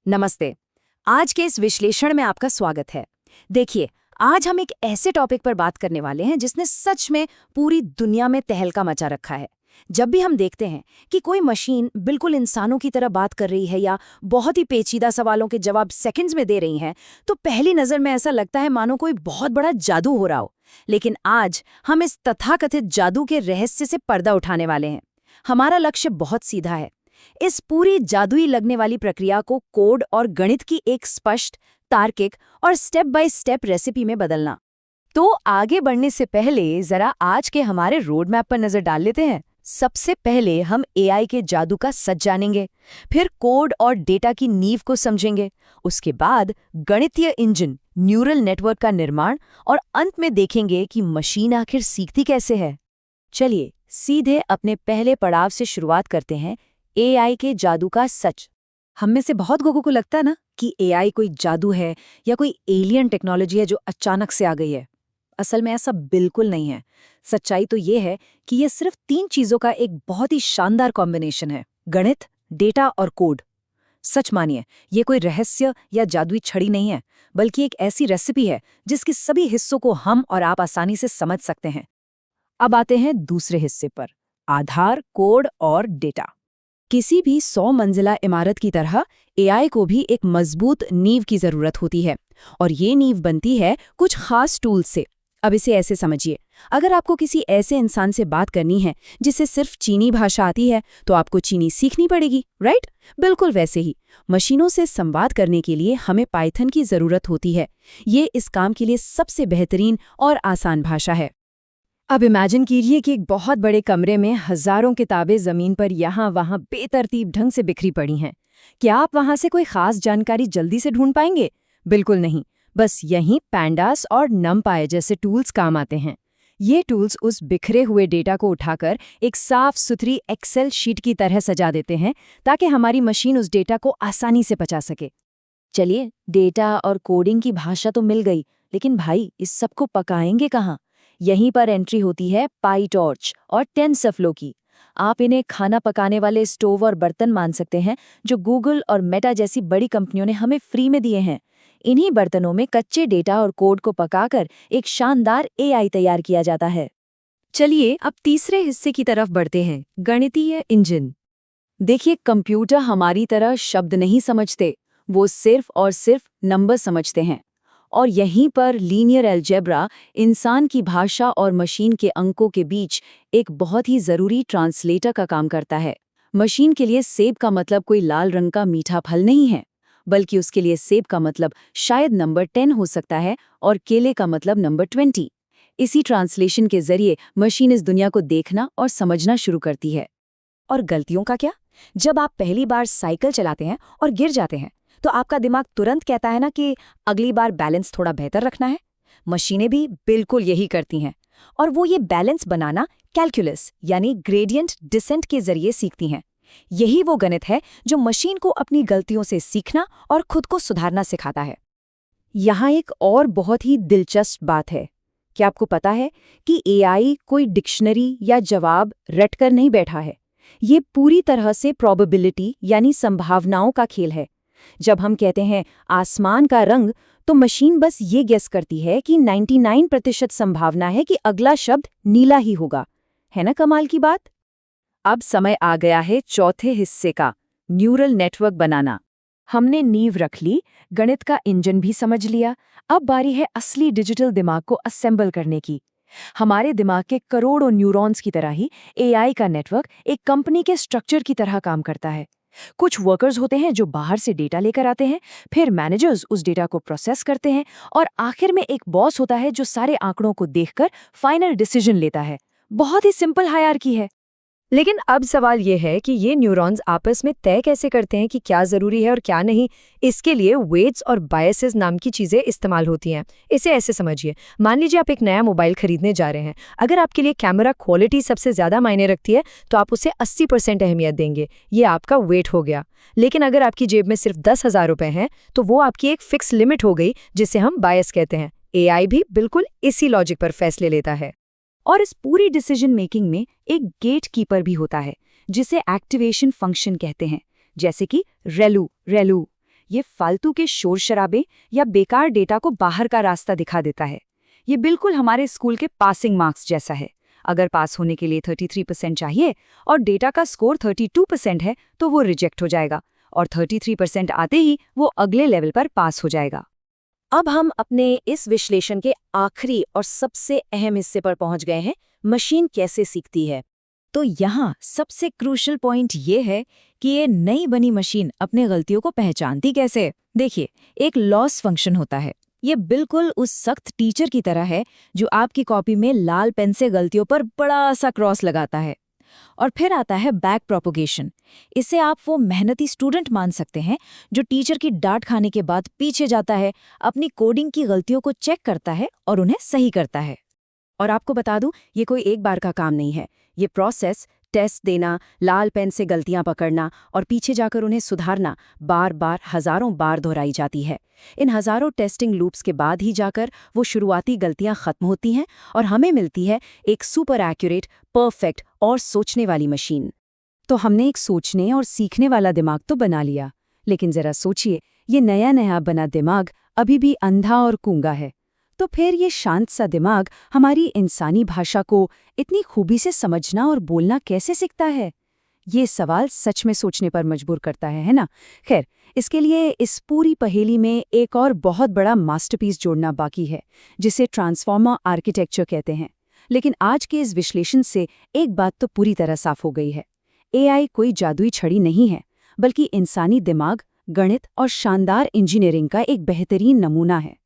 नमस्ते। आज के इस विश्लेषण में आपका स्वागत है। देखिए, आज हम एक ऐसे टॉपिक पर बात करने वाले हैं जिसने सच में पूरी दुनिया में तहलका मचा रखा है। जब भी हम देखते हैं कि कोई मशीन बिल्कुल इंसानों की तरह बात कर रही है या बहुत ही पेचीदा सवालों के जवाब सेकंड्स में दे रही है, तो पहली नजर में ऐसा लगता है मानो कोई बहुत बड़ा जादू हो रहा हो। लेकिन आज हम इस तथाकथित जादू के रहस्य से पर्दा उठाने वाले हैं। हमारा लक्ष्य बहुत सीधा है, इस पूरी जादुई लगने वाली प्रक्रिया को कोड और गणित की एक स्पष्ट, तार्किक और स्टेप बाय स्टेप रेसिपी में बदलना। तो आगे बढ़ने से पहले जरा आज के हमारे रोड मैप पर नजर डाल लेते हैं। सबसे पहले हम एआई के जादू का सच जानेंगे, फिर कोड और डेटा की नींव को समझेंगे, उसके बाद गणितीय इंजन, न्यूरल नेटवर्क का निर्माण और अंत में देखेंगे कि मशीन आखिर सीखती कैसे है। चलिए सीधे अपने पहले पड़ाव से शुरुआत करते हैं, एआई के जादू का सच। हम में से बहुत लोगों को लगता है ना कि एआई कोई जादू है या कोई एलियन टेक्नोलॉजी है जो अचानक से आ गई है। असल में ऐसा बिल्कुल नहीं है। सच्चाई तो ये है कि ये सिर्फ 3 चीजों का एक बहुत ही शानदार कॉम्बिनेशन है: गणित, डेटा और कोड। सच मानिए, ये कोई रहस्य या जादुई छड़ी नहीं है, बल्कि एक ऐसी रेसिपी है जिसके सभी हिस्सों को हम और आप आसानी से समझ सकते हैं। अब आते हैं दूसरे हिस्से पर, आधार, कोड और डेटा। किसी भी 100 मंजिला इमारत की तरह एआई को भी एक मजबूत नींव की जरूरत होती है, और ये नींव बनती है कुछ खास टूल से। अब इसे ऐसे समझिए, अगर आपको किसी ऐसे इंसान से बात करनी है जिसे सिर्फ चीनी भाषा आती है, तो आपको चीनी सीखनी पड़ेगी, राइट? बिल्कुल वैसे ही मशीनों से संवाद करने के लिए हमें पाइथन की जरूरत होती है। ये इस काम के लिए सबसे बेहतरीन और आसान भाषा है। अब इमेजिन कीजिए कि एक बहुत बड़े कमरे में हजारों किताबें जमीन पर यहाँ वहाँ बेतरतीब ढंग से बिखरी पड़ी हैं। क्या आप वहाँ से कोई खास जानकारी जल्दी से ढूंढ पाएंगे? बिल्कुल नहीं। बस यहीं पैंडास और नमपाई जैसे टूल्स काम आते हैं। ये टूल्स उस बिखरे हुए डेटा को उठाकर एक साफ सुथरी एक्सेल शीट की तरह सजा देते हैं, ताकि हमारी मशीन उस डेटा को आसानी से पचा सके। चलिए, डेटा और कोडिंग की भाषा तो मिल गई, लेकिन भाई इस सबको पकाएंगे कहाँ? यहीं पर एंट्री होती है पाईटॉर्च और टेंसरफ्लो की। आप इन्हें खाना पकाने वाले स्टोव और बर्तन मान सकते हैं जो गूगल और मेटा जैसी बड़ी कंपनियों ने हमें फ्री में दिए हैं। इन्हीं बर्तनों में कच्चे डेटा और कोड को पकाकर एक शानदार एआई तैयार किया जाता है। चलिए अब तीसरे हिस्से की तरफ बढ़ते हैं, गणितीय इंजन। देखिए, कंप्यूटर हमारी तरह शब्द नहीं समझते, वो सिर्फ और सिर्फ नंबर समझते हैं। और यहीं पर लीनियर अलजेब्रा, इंसान की भाषा और मशीन के अंकों के बीच एक बहुत ही ज़रूरी ट्रांसलेटर का काम करता है। मशीन के लिए सेब का मतलब कोई लाल रंग का मीठा फल नहीं है, बल्कि उसके लिए सेब का मतलब शायद नंबर 10 हो सकता है और केले का मतलब नंबर 20। इसी ट्रांसलेशन के जरिए मशीन इस दुनिया को देखना और समझना शुरू करती है। और गलतियों का क्या? जब आप पहली बार साइकिल चलाते हैं और गिर जाते हैं, तो आपका दिमाग तुरंत कहता है ना कि अगली बार बैलेंस थोड़ा बेहतर रखना है। मशीनें भी बिल्कुल यही करती हैं, और वो ये बैलेंस बनाना कैलकुलस यानी ग्रेडियंट डिसेंट के जरिए सीखती हैं। यही वो गणित है जो मशीन को अपनी गलतियों से सीखना और खुद को सुधारना सिखाता है। यहाँ एक और बहुत ही दिलचस्प बात है। क्या आपको पता है कि एआई कोई डिक्शनरी या जवाब रटकर नहीं बैठा है? ये पूरी तरह से प्रोबेबिलिटी यानी संभावनाओं का खेल है। जब हम कहते हैं आसमान का रंग, तो मशीन बस ये गेस करती है कि 99% संभावना है कि अगला शब्द नीला ही होगा। है ना कमाल की बात? अब समय आ गया है चौथे हिस्से का, न्यूरल नेटवर्क बनाना। हमने नींव रख ली, गणित का इंजन भी समझ लिया। अब बारी है असली डिजिटल दिमाग को असेंबल करने की। हमारे दिमाग के करोड़ों न्यूरॉन्स की तरह ही एआई का नेटवर्क एक कंपनी के स्ट्रक्चर की तरह काम करता है। कुछ वर्कर्स होते हैं जो बाहर से डेटा लेकर आते हैं, फिर मैनेजर्स उस डेटा को प्रोसेस करते हैं, और आखिर में एक बॉस होता है जो सारे आंकड़ों को देखकर फाइनल डिसीजन लेता है। बहुत ही सिंपल हायरार्की है। लेकिन अब सवाल ये है कि ये न्यूरॉन्स आपस में तय कैसे करते हैं कि क्या जरूरी है और क्या नहीं। इसके लिए वेट्स और बायसेस नाम की चीजें इस्तेमाल होती हैं। इसे ऐसे समझिए, मान लीजिए आप एक नया मोबाइल खरीदने जा रहे हैं। अगर आपके लिए कैमरा क्वालिटी सबसे ज्यादा मायने रखती है, तो आप उसे 80% अहमियत देंगे। ये आपका वेट हो गया। लेकिन अगर आपकी जेब में सिर्फ 10,000 रुपए हैं, तो वो आपकी एक फिक्स लिमिट हो गई, जिसे हम बायस कहते हैं। एआई भी बिल्कुल इसी लॉजिक पर फैसले लेता है। और इस पूरी डिसीजन मेकिंग में एक गेट कीपर भी होता है, जिसे एक्टिवेशन फंक्शन कहते हैं, जैसे कि रेलू। ये फालतू के शोर शराबे या बेकार डेटा को बाहर का रास्ता दिखा देता है। ये बिल्कुल हमारे स्कूल के पासिंग मार्क्स जैसा है। अगर पास होने के लिए 33% चाहिए और डेटा का स्कोर 32% है तो वो रिजेक्ट हो जाएगा, और 33% आते ही वो अगले लेवल पर पास हो जाएगा। अब हम अपने इस विश्लेषण के आखिरी और सबसे अहम हिस्से पर पहुंच गए हैं, मशीन कैसे सीखती है। तो यहाँ सबसे क्रूशियल पॉइंट ये है कि ये नई बनी मशीन अपने गलतियों को पहचानती कैसे। देखिए, एक लॉस फंक्शन होता है। ये बिल्कुल उस सख्त टीचर की तरह है जो आपकी कॉपी में लाल पेन से गलतियों पर बड़ा सा क्रॉस लगाता है। और फिर आता है बैक प्रोपोगेशन। इसे आप वो मेहनती स्टूडेंट मान सकते हैं जो टीचर की डांट खाने के बाद पीछे जाता है, अपनी कोडिंग की गलतियों को चेक करता है और उन्हें सही करता है। और आपको बता दूं, ये कोई एक बार का काम नहीं है। ये प्रोसेस, टेस्ट देना, लाल पेन से गलतियां पकड़ना और पीछे जाकर उन्हें सुधारना, बार बार हजारों बार दोहराई जाती है। इन हजारों टेस्टिंग लूप्स के बाद ही जाकर वो शुरुआती गलतियां खत्म होती हैं और हमें मिलती है एक सुपर एक्यूरेट, परफेक्ट और सोचने वाली मशीन। तो हमने एक सोचने और सीखने वाला दिमाग तो बना लिया, लेकिन जरा सोचिए, ये नया नया बना दिमाग अभी भी अंधा और गूंगा है। तो फिर ये शांत सा दिमाग हमारी इंसानी भाषा को इतनी खूबी से समझना और बोलना कैसे सीखता है? ये सवाल सच में सोचने पर मजबूर करता है ना? खैर, इसके लिए इस पूरी पहेली में एक और बहुत बड़ा मास्टरपीस जोड़ना बाकी है, जिसे ट्रांसफॉर्मर आर्किटेक्चर कहते हैं। लेकिन आज के इस विश्लेषण से एक बात तो पूरी तरह साफ हो गई है। एआई कोई जादुई छड़ी नहीं है, बल्कि इंसानी दिमाग, गणित और शानदार इंजीनियरिंग का एक बेहतरीन नमूना है।